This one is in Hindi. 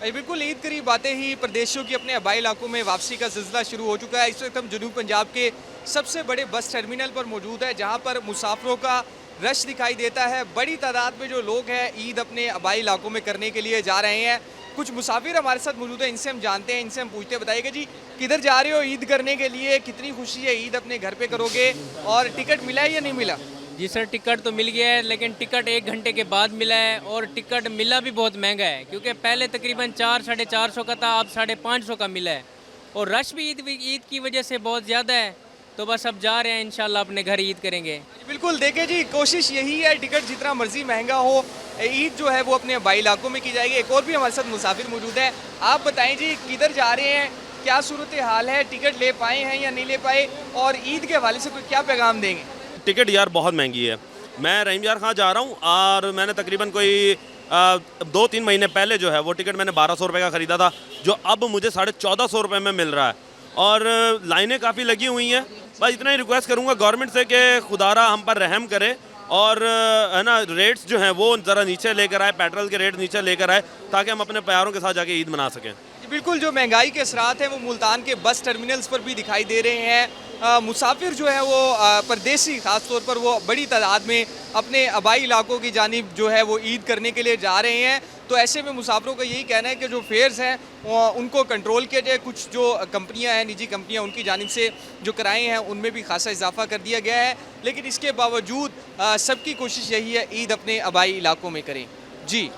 बिल्कुल ईद करीब आते ही प्रदेशियों की अपने आबाई इलाकों में वापसी का सिलसिला शुरू हो चुका है। इस वक्त हम जनूब पंजाब के सबसे बड़े बस टर्मिनल पर मौजूद है, जहां पर मुसाफिरों का रश दिखाई देता है। बड़ी तादाद में जो लोग हैं ईद अपने आबाई इलाकों में करने के लिए जा रहे हैं। कुछ मुसाफिर हमारे साथ मौजूद है, इनसे हम जानते हैं, इनसे हम पूछते हैं। बताइएगा जी, किधर जा रहे हो ईद करने के लिए? कितनी खुशी है ईद अपने घर पे करोगे? और टिकट मिला है या नहीं मिला? जी सर, टिकट तो मिल गया है, लेकिन टिकट 1 घंटे के बाद मिला है और टिकट मिला भी बहुत महंगा है, क्योंकि पहले तकरीबन 400-450 का था, अब 550 का मिला है। और रश भी ईद की वजह से बहुत ज़्यादा है। तो बस अब जा रहे हैं, इंशाल्लाह अपने घर ईद करेंगे। बिल्कुल, देखिए जी, कोशिश यही है टिकट जितना मर्जी महंगा हो, ईद जो है वो अपने आबाई इलाकों में की जाएगी। एक और भी हमारे साथ मुसाफिर मौजूद है। आप बताएं जी, किधर जा रहे हैं, क्या सूरत हाल है, टिकट ले पाए हैं या नहीं ले पाए, और ईद के हवाले से कोई क्या पैगाम देंगे? टिकट यार बहुत महंगी है। मैं रहीम यार खां जा रहा हूँ और मैंने तकरीबन कोई 2-3 महीने पहले जो है वो टिकट मैंने 1200 रुपये का ख़रीदा था, जो अब मुझे 1450 रुपये में मिल रहा है। और लाइनें काफ़ी लगी हुई हैं। बस इतना ही रिक्वेस्ट करूँगा गवर्नमेंट से कि खुदारा हम पर रहम करे और है ना, रेट्स जो हैं वो ज़रा नीचे लेकर आए, पेट्रोल के रेट नीचे लेकर आए, ताकि हम अपने प्यारों के साथ जाके ईद मना सकें। बिल्कुल, जो महंगाई के असरात हैं वो मुल्तान के बस टर्मिनल्स पर भी दिखाई दे रहे हैं। मुसाफिर जो है वो परदेसी ख़ास तौर पर वो बड़ी तादाद में अपने आबाई इलाकों की जानिब जो है वो ईद करने के लिए जा रहे हैं। तो ऐसे में मुसाफिरों का यही कहना है कि जो फेयर्स हैं उनको कंट्रोल किया जाए। कुछ जो कंपनियां हैं, निजी कंपनियां, उनकी जानिब से जो किराए हैं उनमें भी खासा इजाफा कर दिया गया है। लेकिन इसके बावजूद सबकी कोशिश यही है ईद अपने आबाई इलाकों में करें। जी।